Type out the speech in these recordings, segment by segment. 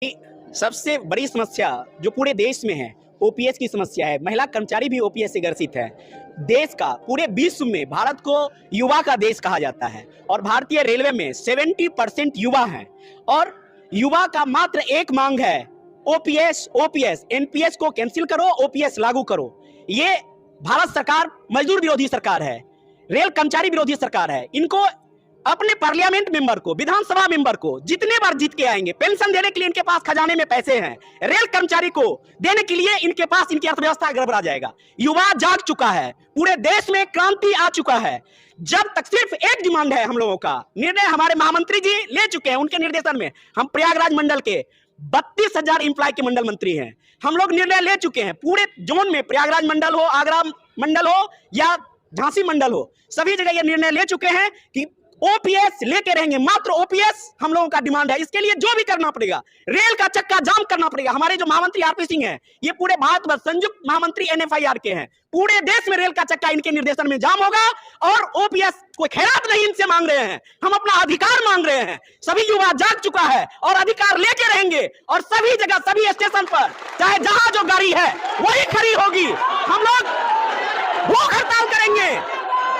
सबसे बड़ी समस्या जो पूरे देश में है ओपीएस की समस्या है। महिला कर्मचारी भी ओपीएस से ग्रसित है। देश का पूरे विश्व में भारत को युवा का देश कहा जाता है और भारतीय रेलवे में 70% युवा हैं और युवा का मात्र एक मांग है ओपीएस एनपीएस को कैंसिल करो, ओपीएस लागू करो। ये भारत सरकार मजदूर विरोधी सरकार है, रेल कर्मचारी विरोधी सरकार है। इनको अपने पार्लियामेंट मेंबर को, विधानसभा मेंबर को जितने बार जीत के आएंगे, पेंशन देने के लिए इनके पास खजाने में पैसे हैं, रेल कर्मचारी को देने के लिए इनके पास इनकी अर्थव्यवस्था गड़बड़ा जाएगा। युवा जाग चुका है, पूरे देश में क्रांति आ चुका है। जब तक सिर्फ एक डिमांड है हम लोगों का, निर्णय हमारे महामंत्री जी ले चुके हैं, उनके निर्देशन में हम प्रयागराज मंडल के 32,000 इंप्लॉय के मंडल मंत्री हैं। हम लोग निर्णय ले चुके हैं पूरे जोन में, प्रयागराज मंडल हो, आगरा मंडल हो या झांसी मंडल हो, सभी जगह ये निर्णय ले चुके हैं कि ओपीएस लेके रहेंगे। मात्र ओपीएस हम लोगों का डिमांड है। इसके लिए जो भी करना पड़ेगा, रेल का चक्का जाम करना पड़ेगा। हमारे जो महामंत्री आरपी सिंह हैं, ये पूरे भारत में संयुक्त महामंत्री एनएफआईआर के हैं। पूरे देश में रेल का चक्का इनके निर्देशन में जाम होगा और ओपीएस कोई खैरात नहीं इनसे मांग रहे हैं, हम अपना अधिकार मांग रहे हैं। सभी युवा जाग चुका है और अधिकार लेके रहेंगे और सभी जगह, सभी स्टेशन पर, चाहे जहां जो गाड़ी है वही खड़ी होगी। हम लोग भूख हड़ताल करेंगे,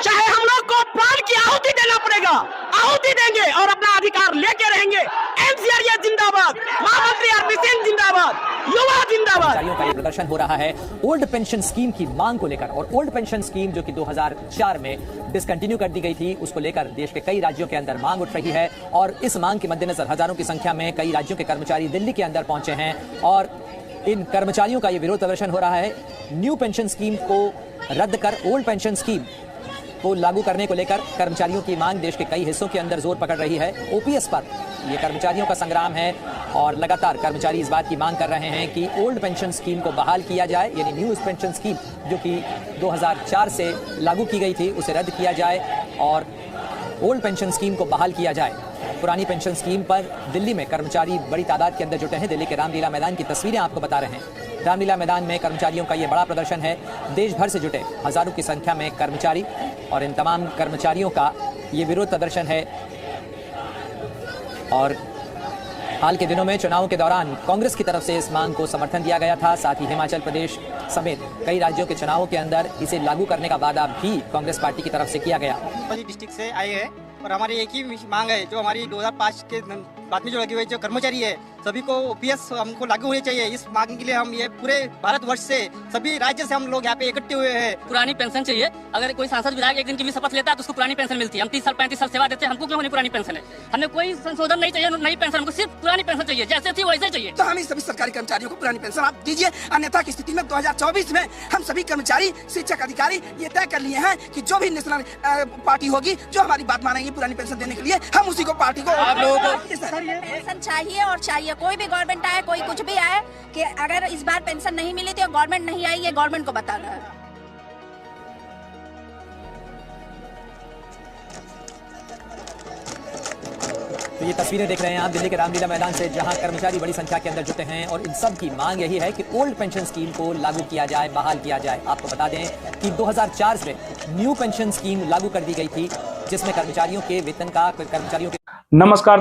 चाहे हम लोग को प्राण की आहुति देना पड़ेगा, आहुति देंगे और अपना अधिकार लेके रहेंगे। एनसीआर जिंदाबाद, महामंत्री आरपी सिंह जिंदाबाद, युवा जिंदाबाद। कर्मचारियों का ये प्रदर्शन हो रहा है ओल्ड पेंशन स्कीम की मांग को लेकर। और ओल्ड पेंशन स्कीम जो कि 2004 में डिसकंटिन्यू कर दी गई थी, उसको लेकर देश के कई राज्यों के अंदर मांग उठ रही है। और इस मांग के मद्देनजर हजारों की संख्या में कई राज्यों के कर्मचारी दिल्ली के अंदर पहुंचे हैं और इन कर्मचारियों का ये विरोध प्रदर्शन हो रहा है। न्यू पेंशन स्कीम को रद्द कर ओल्ड पेंशन स्कीम को लागू करने को लेकर कर्मचारियों की मांग देश के कई हिस्सों के अंदर जोर पकड़ रही है। ओपीएस पर ये कर्मचारियों का संग्राम है और लगातार कर्मचारी इस बात की मांग कर रहे हैं कि ओल्ड पेंशन स्कीम को बहाल किया जाए, यानी न्यू पेंशन स्कीम जो कि 2004 से लागू की गई थी उसे रद्द किया जाए और ओल्ड पेंशन स्कीम को बहाल किया जाए। पुरानी पेंशन स्कीम पर दिल्ली में कर्मचारी बड़ी तादाद के अंदर जुटे हैं। दिल्ली के रामलीला मैदान की तस्वीरें आपको बता रहे हैं। रामलीला मैदान में कर्मचारियों का ये बड़ा प्रदर्शन है। देश भर से जुटे हजारों की संख्या में कर्मचारी और इन तमाम कर्मचारियों का ये विरोध प्रदर्शन है। और हाल के दिनों में चुनावों के दौरान कांग्रेस की तरफ से इस मांग को समर्थन दिया गया था। साथ ही हिमाचल प्रदेश समेत कई राज्यों के चुनावों के अंदर इसे लागू करने का वादा भी कांग्रेस पार्टी की तरफ से किया गया। डिस्ट्रिक्ट से आए हैं और हमारी एक ही मांग है, जो हमारी 2005 के बाद में जो लगी हुई जो कर्मचारी है, सभी को ओपीएस हमको लागू होनी चाहिए। इस मांग के लिए हम ये पूरे भारतवर्ष से, सभी राज्य से हम लोग यहाँ पे इकट्ठे हुए हैं। पुरानी पेंशन चाहिए। अगर कोई सांसद विधायक एक दिन की भी शपथ लेता है तो उसको पुरानी पेंशन मिलती है। हम 30 साल 35 साल सेवा देते हैं, हमको क्यों होनी पुरानी पेंशन है? हमें कोई संशोधन नहीं चाहिए, नई पेंशन, हमको सिर्फ पुरानी पेंशन चाहिए, जैसे थी वैसे चाहिए। तो हमें सभी सरकारी कर्मचारियों को पुरानी पेंशन आप दीजिए, अन्यथा की स्थिति में 2024 में हम सभी कर्मचारी, शिक्षक, अधिकारी ये तय कर लिए हैं कि जो भी नेशनल पार्टी होगी जो हमारी बात मानेंगी पुरानी पेंशन देने के लिए, हम उसी को पार्टी को आप लोगों को पेंशन चाहिए और चाहिए। कोई भी गवर्नमेंट आए, कोई कुछ भी आए, कि अगर इस बार पेंशन नहीं मिली तो गवर्नमेंट नहीं आई, ये गवर्नमेंट को बताना है। तो ये तस्वीरें देख रहे हैं आप दिल्ली के रामलीला मैदान से, जहां कर्मचारी बड़ी संख्या के अंदर जुटे हैं और इन सब की मांग यही है कि ओल्ड पेंशन स्कीम को लागू किया जाए, बहाल किया जाए। आपको बता दें कि 2004 से न्यू पेंशन स्कीम लागू कर दी गई थी, जिसमें कर्मचारियों के वेतन का, कर्मचारियों के। नमस्कार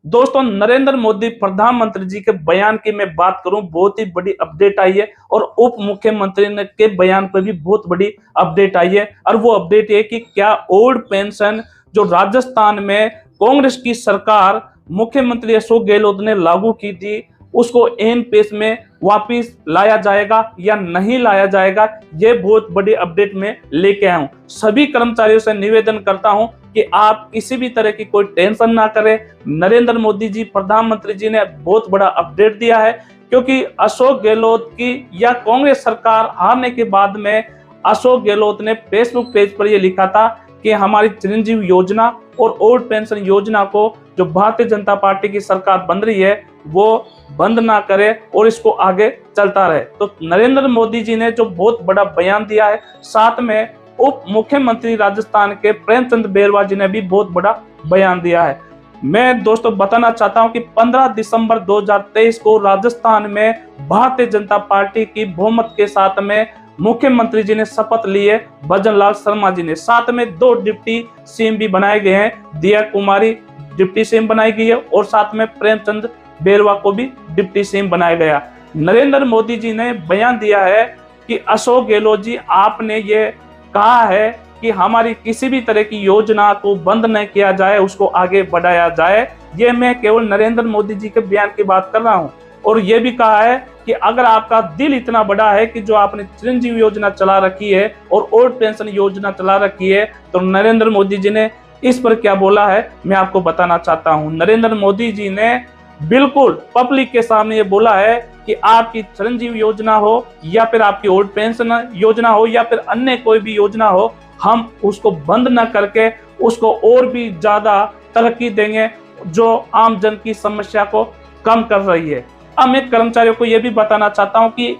दोस्तों, नरेंद्र मोदी प्रधानमंत्री जी के बयान की मैं बात करूं, बहुत ही बड़ी अपडेट आई है और उप मुख्यमंत्री के बयान पर भी बहुत बड़ी अपडेट आई है। और वो अपडेट है कि क्या ओल्ड पेंशन जो राजस्थान में कांग्रेस की सरकार, मुख्यमंत्री अशोक गहलोत ने लागू की थी, उसको एन पेस में वापिस लाया जाएगा या नहीं लाया जाएगा, ये बहुत बड़ी अपडेट में लेके आया हूं। सभी कर्मचारियों से निवेदन करता हूं कि आप किसी भी तरह की कोई टेंशन ना करें। नरेंद्र मोदी जी, प्रधानमंत्री जी ने बहुत बड़ा अपडेट दिया है, क्योंकि अशोक गहलोत की या कांग्रेस सरकार हारने के बाद में अशोक गहलोत ने फेसबुक पेज पर यह लिखा था कि हमारी चिरंजीवी योजना और ओल्ड पेंशन योजना को जो भारतीय जनता पार्टी की सरकार बन रही है वो बंद ना करे और इसको आगे चलता रहे। तो नरेंद्र मोदी जी ने जो बहुत बड़ा बयान दिया है, साथ में उप मुख्यमंत्री राजस्थान के प्रेमचंद बैरवा जी ने भी बहुत बड़ा बयान दिया है। मैं दोस्तों बताना चाहता हूं कि 15 दिसंबर 2023 को राजस्थान में भारतीय जनता पार्टी की बहुमत के साथ में मुख्यमंत्री जी ने शपथ ली है, भजन लाल शर्मा जी ने। साथ में 2 डिप्टी सीएम भी बनाए गए हैं, दिया कुमारी डिप्टी सीएम बनाई गई है और साथ में प्रेमचंद बेरवा को भी डिप्टी सीएम बनाया गया। नरेंद्र मोदी जी ने बयान दिया है कि अशोक गहलोत जी, आपने ये कहा है कि हमारी किसी भी तरह की योजना को बंद न किया जाए, उसको आगे बढ़ाया जाए। ये मैं केवल नरेंद्र मोदी जी के बयान की बात कर रहा हूं। और ये भी कहा है कि अगर आपका दिल इतना बड़ा है कि जो आपने चिरंजीवी योजना चला रखी है और ओल्ड पेंशन योजना चला रखी है, तो नरेंद्र मोदी जी ने इस पर क्या बोला है मैं आपको बताना चाहता हूं। नरेंद्र मोदी जी ने बिल्कुल पब्लिक के सामने ये बोला है कि आपकी चिरंजीवी योजना हो या फिर आपकी ओल्ड पेंशन योजना हो या फिर अन्य कोई भी योजना हो, हम उसको बंद न करके उसको और भी ज्यादा तरक्की देंगे जो आम जन की समस्या को कम कर रही है। अब मैं कर्मचारियों को यह भी बताना चाहता हूं कि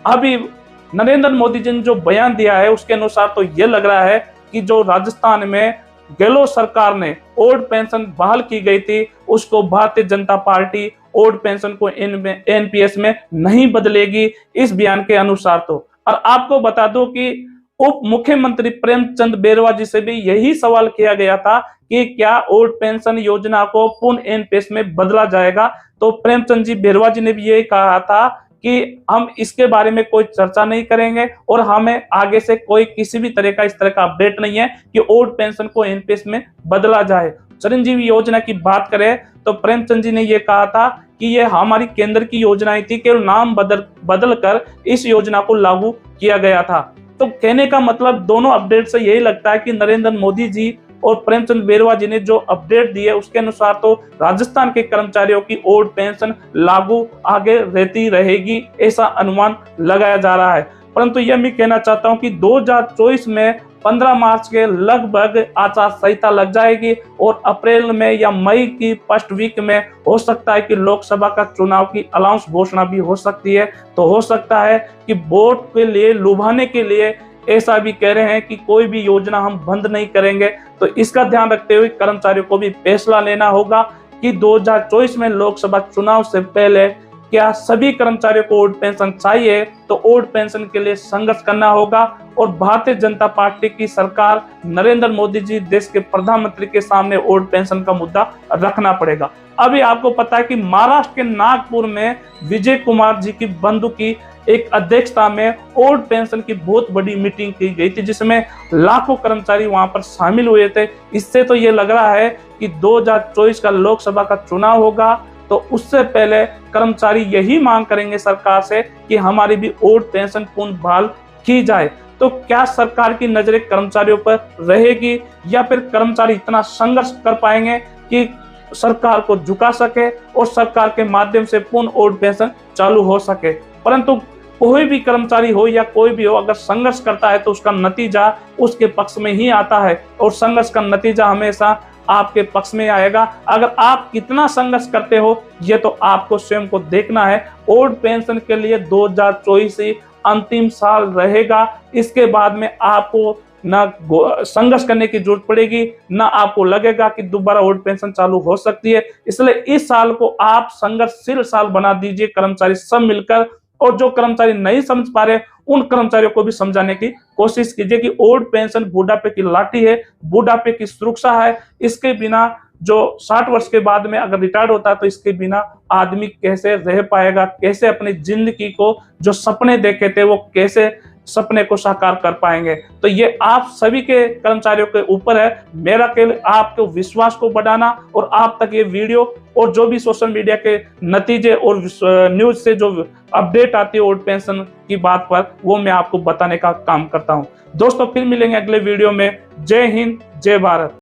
अभी नरेंद्र मोदी जी ने जो बयान दिया है उसके अनुसार तो ये लग रहा है कि जो राजस्थान में गहलोत सरकार ने ओल्ड पेंशन बहाल की गई थी, उसको Bharatiya Janata party old pension को एनपीएस में नहीं बदलेगी, इस बयान के अनुसार तो। और आपको बता दो कि उप मुख्यमंत्री प्रेमचंद बेरवा जी से भी यही सवाल किया गया था कि क्या ओल्ड पेंशन योजना को पुनः एनपीएस में बदला जाएगा, तो प्रेमचंद जी बेरवा जी ने भी यही कहा था कि हम इसके बारे में कोई चर्चा नहीं करेंगे और हमें आगे से कोई किसी भी तरह का इस तरह का अपडेट नहीं है कि ओल्ड पेंशन को एनपीएस में बदला जाए। चिरंजीवी योजना की बात करें तो प्रेमचंद जी ने यह कहा था कि ये हमारी केंद्र की योजनाएं थी, केवल नाम बदल कर इस योजना को लागू किया गया था। तो कहने का मतलब दोनों अपडेट से यही लगता है कि नरेंद्र मोदी जी और प्रेमचंद बेरवा जी ने जो अपडेट दिए उसके अनुसार तो राजस्थान के कर्मचारियों की ओल्ड पेंशन लागू आगे रहती रहेगी, ऐसा अनुमान लगाया जा रहा है। परंतु यह मैं कहना चाहता हूं कि 2024 में 15 मार्च के लगभग आचार संहिता लग जाएगी और अप्रैल में या मई की फर्स्ट वीक में हो सकता है कि लोकसभा का चुनाव की अनाउंस घोषणा भी हो सकती है। तो हो सकता है कि वोट के लिए लुभाने के लिए ऐसा भी कह रहे हैं कि कोई भी योजना हम बंद नहीं करेंगे। तो इसका ध्यान रखते हुए कर्मचारियों को भी फैसला लेना होगा कि 2024 में लोकसभा चुनाव से पहले क्या सभी कर्मचारियों को ओल्ड पेंशन चाहिए, तो ओल्ड पेंशन के लिए संघर्ष करना होगा। और भारतीय जनता पार्टी की सरकार, नरेंद्र मोदी जी देश के प्रधानमंत्री के सामने ओल्ड पेंशन का मुद्दा रखना पड़ेगा। अभी आपको पता है कि महाराष्ट्र के नागपुर में विजय कुमार जी की बंधु की एक अध्यक्षता में ओल्ड पेंशन की बहुत बड़ी मीटिंग की गई थी, जिसमें लाखों कर्मचारी वहां पर शामिल हुए थे। इससे तो ये लग रहा है कि 2024 का लोकसभा का चुनाव होगा, तो उससे पहले कर्मचारी यही मांग करेंगे सरकार से कि हमारी भी ओल्ड पेंशन पुनः बहाल की जाए। तो क्या सरकार की नजरें कर्मचारियों पर रहेगी या फिर कर्मचारी इतना संघर्ष कर पाएंगे कि सरकार को झुका सके और सरकार के माध्यम से पुनः ओल्ड पेंशन चालू हो सके। परंतु कोई भी कर्मचारी हो या कोई भी हो, अगर संघर्ष करता है तो उसका नतीजा उसके पक्ष में ही आता है और संघर्ष का नतीजा हमेशा आपके पक्ष में आएगा। अगर आप कितना संघर्ष करते हो ये तो आपको स्वयं को देखना है। ओल्ड पेंशन के लिए 2024 ही अंतिम साल रहेगा, इसके बाद में आपको ना संघर्ष करने की जरूरत पड़ेगी, ना आपको लगेगा कि दोबारा ओल्ड पेंशन चालू हो सकती है। इसलिए इस साल को आप संघर्षशील साल बना दीजिए, कर्मचारी सब मिलकर। और जो कर्मचारी नहीं समझ पा रहे उन कर्मचारियों को भी समझाने की कोशिश कीजिए कि ओल्ड पेंशन बुढ़ापे की लाठी है, बुढ़ापे की सुरक्षा है। इसके बिना जो 60 वर्ष के बाद में अगर रिटायर्ड होता है तो इसके बिना आदमी कैसे रह पाएगा, कैसे अपनी जिंदगी को जो सपने देखे थे वो कैसे सपने को साकार कर पाएंगे। तो ये आप सभी के कर्मचारियों के ऊपर है। मेरा केवल आपके विश्वास को बढ़ाना और आप तक ये वीडियो और जो भी सोशल मीडिया के नतीजे और न्यूज से जो अपडेट आती है ओल्ड पेंशन की बात पर, वो मैं आपको बताने का काम करता हूं। दोस्तों फिर मिलेंगे अगले वीडियो में। जय हिंद, जय भारत।